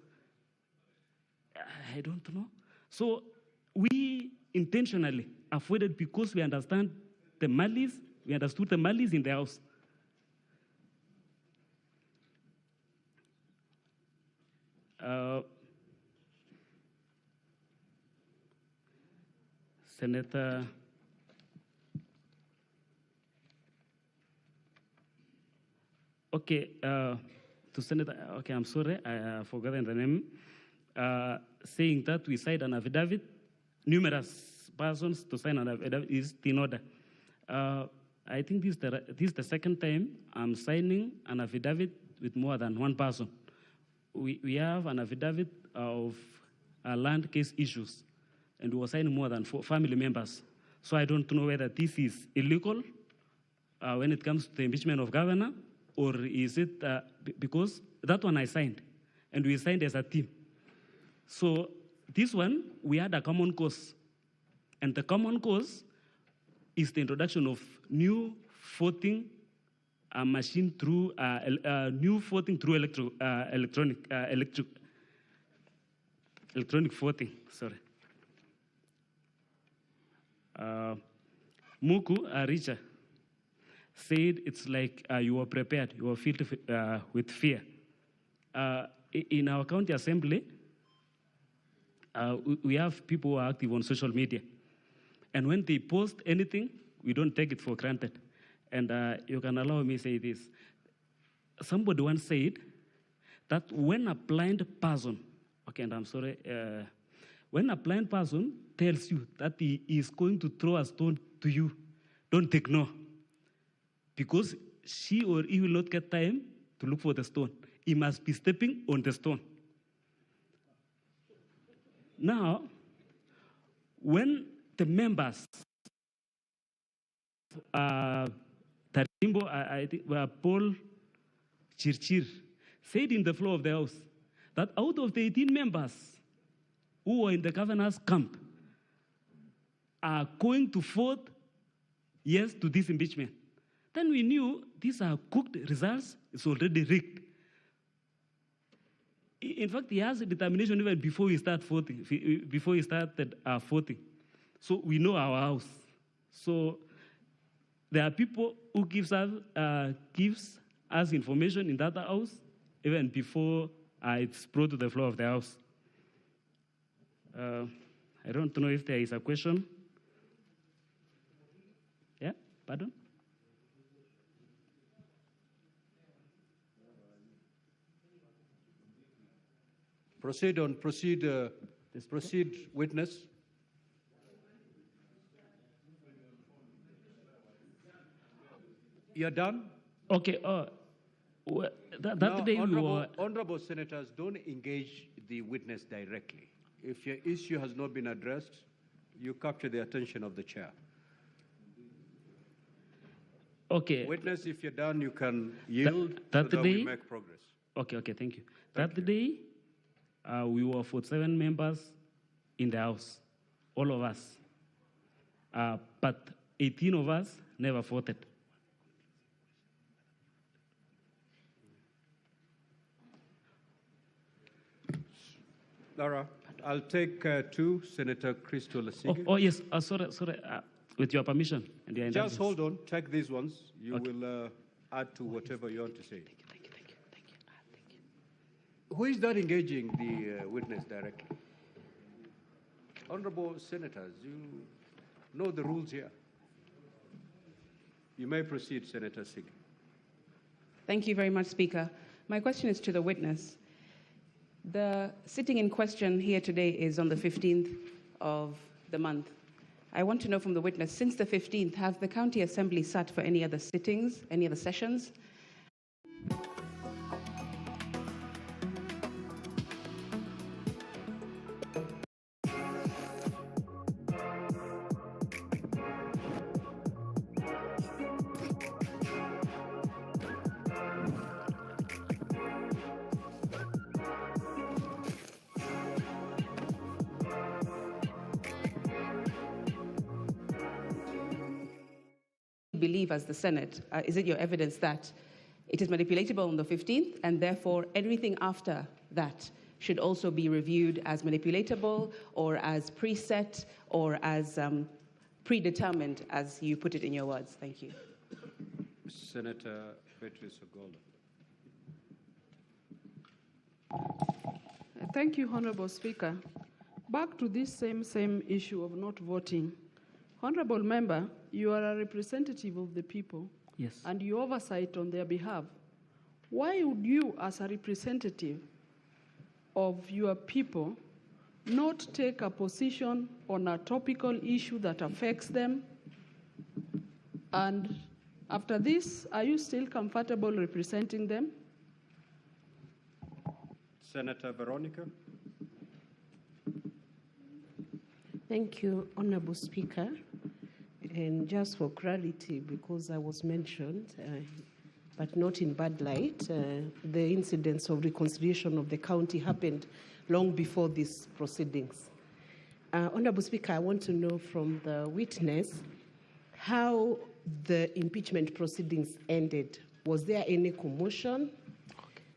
I don't know. So we intentionally avoided because we understand the malice, we understood the malice in the House. Senator to Senator, I'm sorry, I forgot the name, saying that we signed an affidavit, numerous persons to sign an affidavit is in order. I think this is the second time I'm signing an affidavit with more than one person. We have an affidavit of land case issues, and we were signing more than 4 family members. So I don't know whether this is illegal when it comes to the impeachment of governor, or is it because that one I signed, and we signed as a team. So this one, we had a common cause, and the common cause is the introduction of new voting machine through new voting through electronic voting. Sorry. Muku Richa said it's like you were prepared, you were filled with fear. In our county assembly, we have people who are active on social media. And when they post anything, we don't take it for granted. And you can allow me to say this. Somebody once said that when a blind person, and I'm sorry, when a blind person tells you that he is going to throw a stone to you, don't ignore. Because she or he will not get time to look for the stone. He must be stepping on the stone. Now, when the members, Tarimbo, I think, Paul Chirchir, said in the floor of the House that out of the 18 members who were in the governor's camp are going to vote yes to this impeachment, then we knew these are cooked results, it's already rigged. In fact, he has a determination even before we start voting, before he started voting. So we know our House. So there are people who gives us information in that House even before it's brought to the floor of the House. I don't know if there is a question. Yeah, pardon? Proceed, witness. You're done? Okay. That day we were... Honorable senators, don't engage the witness directly. If your issue has not been addressed, you capture the attention of the chair. Okay. Witness, if you're done, you can yield that so that day, we make progress. Okay, thank you. That day, we were 47 members in the House, all of us. But 18 of us never voted. Laura, I'll take two, Senator Christo Lasige. Oh yes, sorry. With your permission. And your just hold on, take these ones. You will add to whatever you want to say. Thank you. Who is not engaging the witness directly? Honorable senators, you know the rules here. You may proceed, Senator Sig. Thank you very much, Speaker. My question is to the witness. The sitting in question here today is on the 15th of the month. I want to know from the witness, since the 15th, have the County Assembly sat for any other sittings, any other sessions? Believe as the Senate, is it your evidence that it is manipulatable on the 15th and therefore everything after that should also be reviewed as manipulatable or as preset or as predetermined, as you put it in your words? Thank you. Senator Beatrice Ogola. Thank you, Honorable Speaker. Back to this same issue of not voting. Honorable Member, you are a representative of the people. Yes. And you oversight on their behalf. Why would you, as a representative of your people, not take a position on a topical issue that affects them? And after this, are you still comfortable representing them? Senator Veronica. Thank you, Honorable Speaker. And just for clarity, because I was mentioned, but not in bad light, the incidents of reconciliation of the county happened long before these proceedings. Honorable Speaker, I want to know from the witness how the impeachment proceedings ended. Was there any commotion?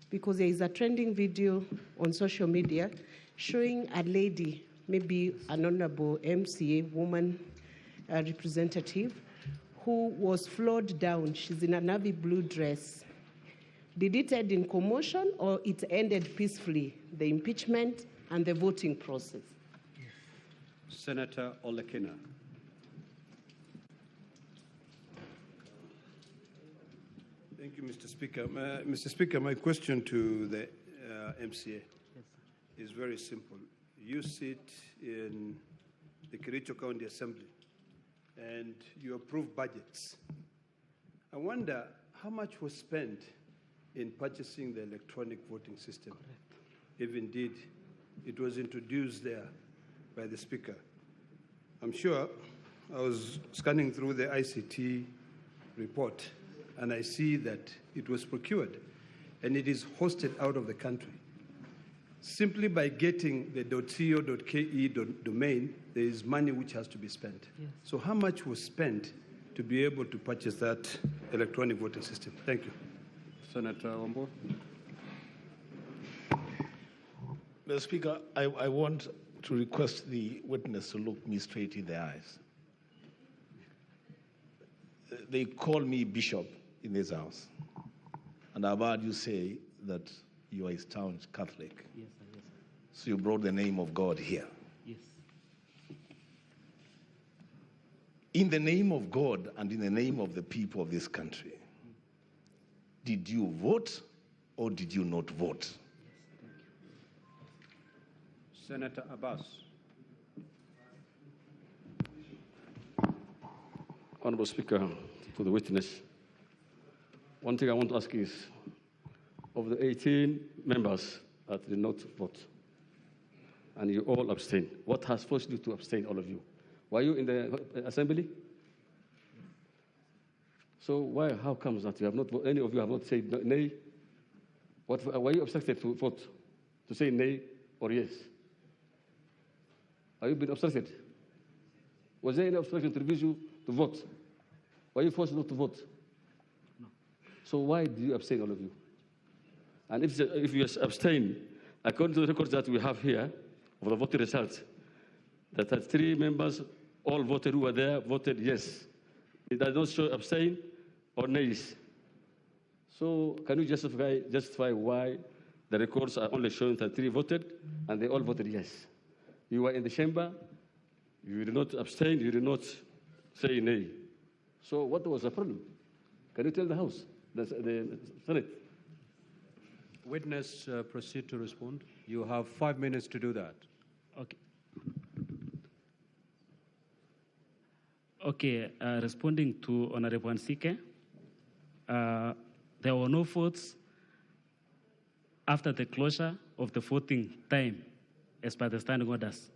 Because there is a trending video on social media showing a lady, maybe an honorable MCA woman representative, who was floored down. She's in a navy blue dress. Did it end in commotion or it ended peacefully, the impeachment and the voting process? Senator Olekina. Thank you, Mr. Speaker. Mr. Speaker, my question to the MCA is very simple. You sit in the Kericho County Assembly and you approve budgets. I wonder how much was spent in purchasing the electronic voting system, if indeed it was introduced there by the Speaker. I'm sure I was scanning through the ICT report and I see that it was procured and it is hosted out of the country. Simply by getting the .co.ke domain, there is money which has to be spent. Yes. So how much was spent to be able to purchase that electronic voting system? Thank you. Senator Wambo. Mr. Speaker, I want to request the witness to look me straight in the eyes. They call me bishop in this house, and I've heard you say that you are a staunch Catholic. Yes, yes. So you brought the name of God here. Yes. In the name of God and in the name of the people of this country, did you vote or did you not vote? Senator Abbas. Honorable Speaker, to the witness, one thing I want to ask is, of the 18 members that did not vote, and you all abstained, what has forced you to abstain, all of you? Were you in the assembly? So why, how comes that you have not, any of you have not said nay? Were you obstructed to vote, to say nay or yes? Have you been obstructed? Was there any obstruction to refuse you to vote? Were you forced not to vote? No. So why did you abstain, all of you? And if you abstain, according to the records that we have here of the voting results, that 3 members all voted who were there voted yes. It does not show abstain or nays. So can you justify why the records are only showing that 3 voted and they all voted yes? You were in the chamber, you did not abstain, you did not say nay. So what was the problem? Can you tell the House, the Senate? Witness, proceed to respond. You have 5 minutes to do that. Okay. Okay, responding to Honorable Nsike, there were no votes after the closure of the voting time as per the standing orders.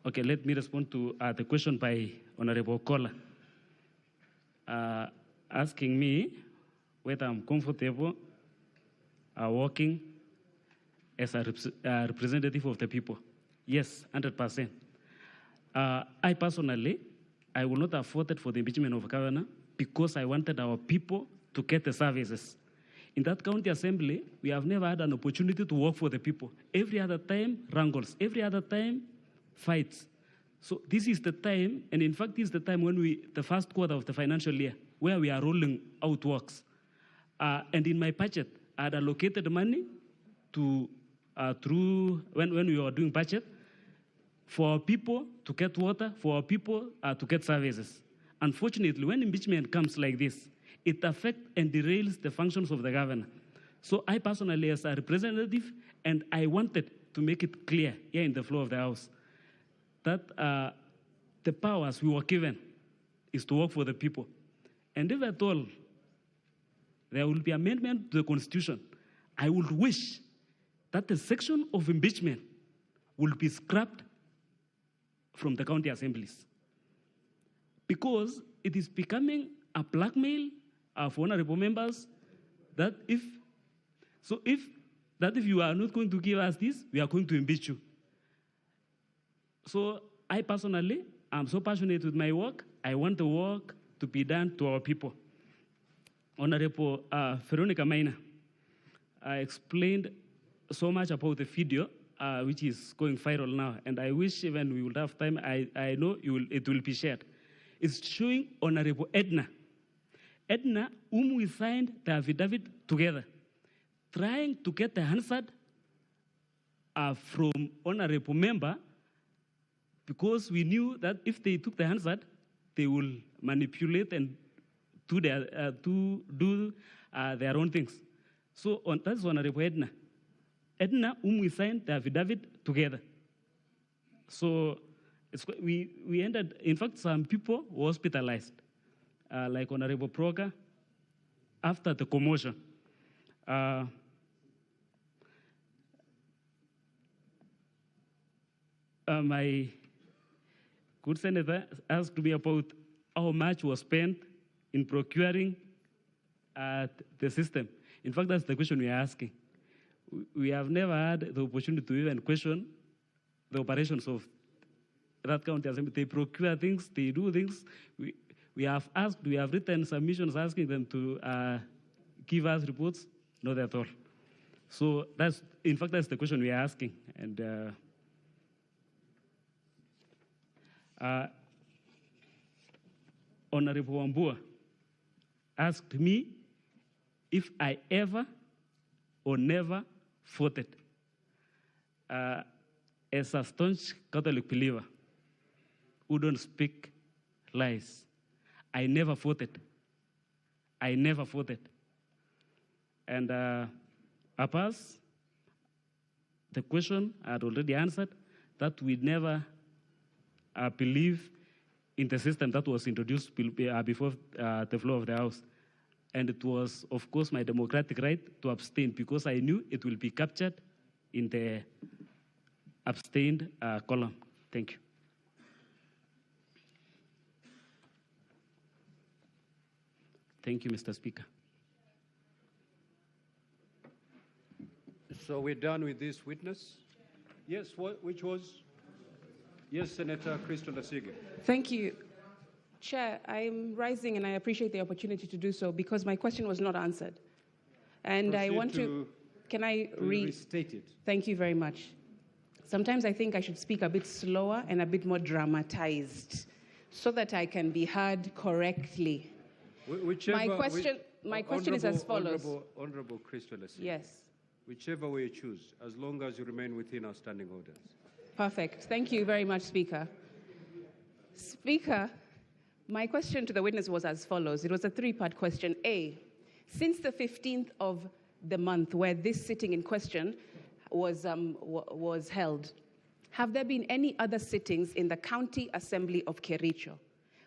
Okay, let me respond to the question by Honorable Kola, asking me whether I'm comfortable working as a representative of the people. Yes, 100%. I personally, I will not have voted for the impeachment of governor because I wanted our people to get the services. In that county assembly, we have never had an opportunity to work for the people. Every other time, wrangles. Every other time, fights. So this is the time, and in fact, this is the time when the first quarter of the financial year, where we are rolling out works. And in my budget, I had allocated money to, when we were doing budget, for our people to get water, for our people to get services. Unfortunately, when impeachment comes like this, it affects and derails the functions of the governor. So I personally, as a representative, and I wanted to make it clear here in the floor of the House, that the powers we were given is to work for the people. And if at all there will be amendment to the Constitution, I would wish that the section of impeachment will be scrapped from the county assemblies, because it is becoming a blackmail for honorable members that if you are not going to give us this, we are going to impeach you. So I personally, I'm so passionate with my work. I want the work to be done to our people. Honorable Veronica Maina, I explained so much about the video, which is going viral now, and I wish even we would have time, I know it will be shared. It's showing Honorable Edna, whom we signed the affidavit together, trying to get the answer from honorable member, because we knew that if they took the answer, they will manipulate and do their own things. So that's Honorable Edna, whom we signed the affidavit together. So we ended, in fact, some people were hospitalized, like Honorable Proga, after the commotion. My good senator asked me about how much was spent in procuring the system. In fact, that's the question we are asking. We have never had the opportunity to even question the operations of that county assembly. They procure things, they do things. We have asked, we have written submissions asking them to give us reports, not at all. So that's, in fact, that's the question we are asking. And Honorable Wambua asked me if I ever or never voted. As a staunch Catholic believer who don't speak lies, I never voted. I never voted. And Abbas, the question I had already answered, that we never believe in the system that was introduced before the floor of the House. And it was, of course, my democratic right to abstain, because I knew it will be captured in the abstained column. Thank you. Thank you, Mr. Speaker. So we're done with this witness? Yes, which was? Yes, Senator Crystal Asige. Thank you. Chair, I'm rising and I appreciate the opportunity to do so because my question was not answered. And I want to can I restate it? Thank you very much. Sometimes I think I should speak a bit slower and a bit more dramatized so that I can be heard correctly. My question is as follows. Honorable Crystal Asige. Yes. Whichever way you choose, as long as you remain within our standing orders. Perfect. Thank you very much, Speaker. Speaker, my question to the witness was as follows. It was a three-part question. A, since the 15th of the month where this sitting in question was held? Have there been any other sittings in the County Assembly of Kericho?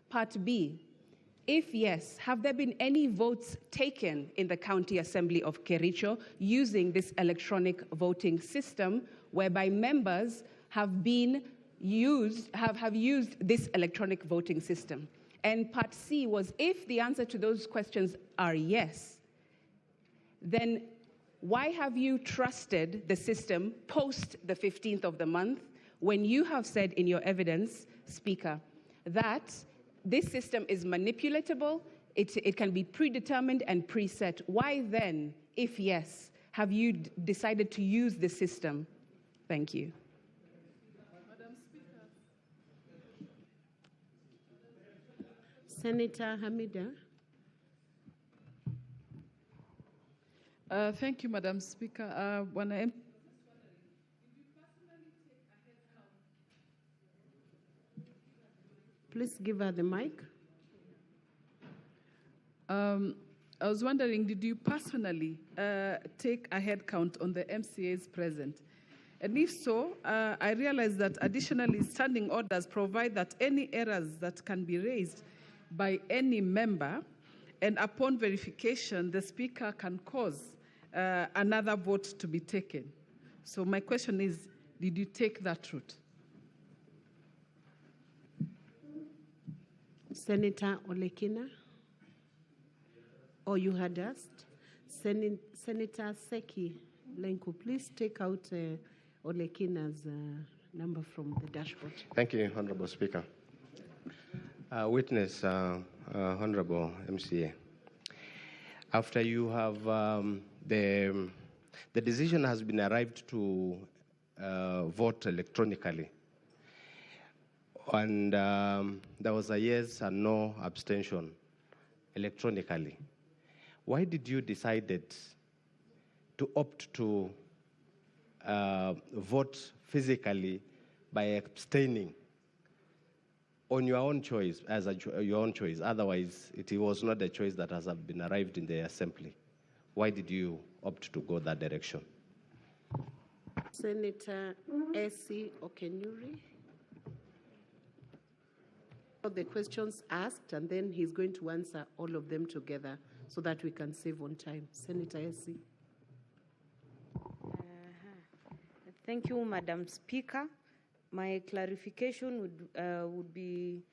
Part B, if yes, have there been any votes taken in the County Assembly of Kericho using this electronic voting system whereby members have used this electronic voting system? And part C was, if the answer to those questions are yes, then why have you trusted the system post the 15th of the month when you have said in your evidence, Speaker, that this system is manipulatable, it can be predetermined and preset? Why then, if yes, have you decided to use the system? Thank you. Senator Hamida. Thank you, Madam Speaker. Please give her the mic. I was wondering, did you personally take a head count on the MCAs present? And if so, I realize that additionally standing orders provide that any errors that can be raised by any member, and upon verification, the Speaker can cause another vote to be taken. So my question is, did you take that route? Senator Olekina? Or you had asked? Senator Seki Lenku, please take out Olekina's number from the dashboard. Thank you, Honorable Speaker. Witness, Honorable MCA. After you have, the decision has been arrived to vote electronically. And there was a yes and no abstention electronically. Why did you decide to opt to vote physically by abstaining on your own choice, your own choice? Otherwise, it was not a choice that has been arrived in the assembly. Why did you opt to go that direction? Senator Essie Okenyuri. The questions asked, and then he's going to answer all of them together so that we can save on time. Senator Essie. Thank you, Madam Speaker. My clarification would be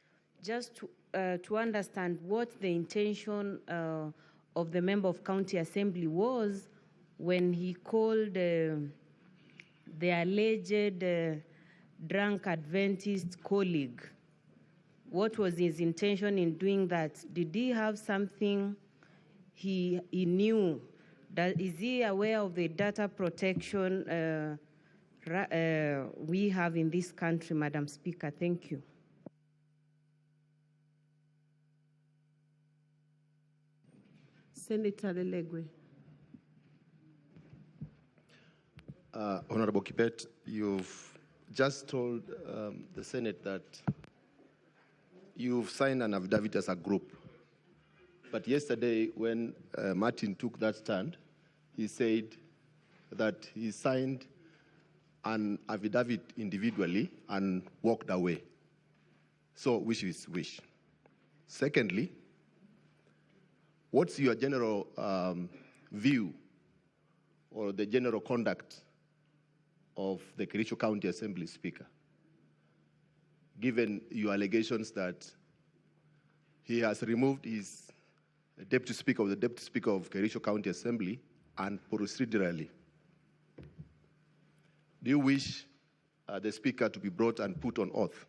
just to understand what the intention of the member of County Assembly was when he called the alleged drunk Adventist colleague. What was his intention in doing that? Did he have something he knew? Is he aware of the data protection we have in this country, Madam Speaker? Thank you. Senator Lelegwe. Honorable Kipet, you've just told the Senate that you've signed an affidavit as a group. But yesterday, when Martin took that stand, he said that he signed an affidavit individually and walked away. So, which is which? Secondly, what's your general view or the general conduct of the Kericho County Assembly Speaker, given your allegations that he has removed his Deputy Speaker of the Deputy Speaker of Kericho County Assembly and procedurally? Do you wish the Speaker to be brought and put on oath?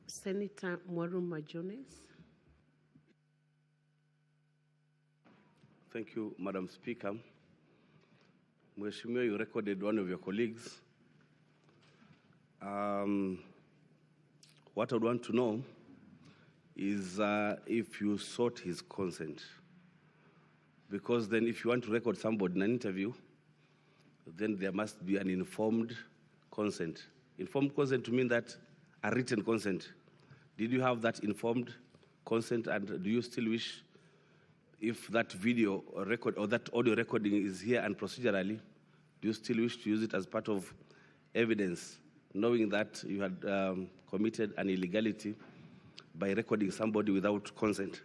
Senator Mwaruma Jones. Thank you, Madam Speaker. Mheshimiwa, you recorded one of your colleagues. What I would want to know is if you sought his consent. Because then if you want to record somebody in an interview, then there must be an informed consent. Informed consent to mean that a written consent. Did you have that informed consent? And do you still wish, if that video or record or that audio recording is here and procedurally, do you still wish to use it as part of evidence, knowing that you had committed an illegality by recording somebody without consent?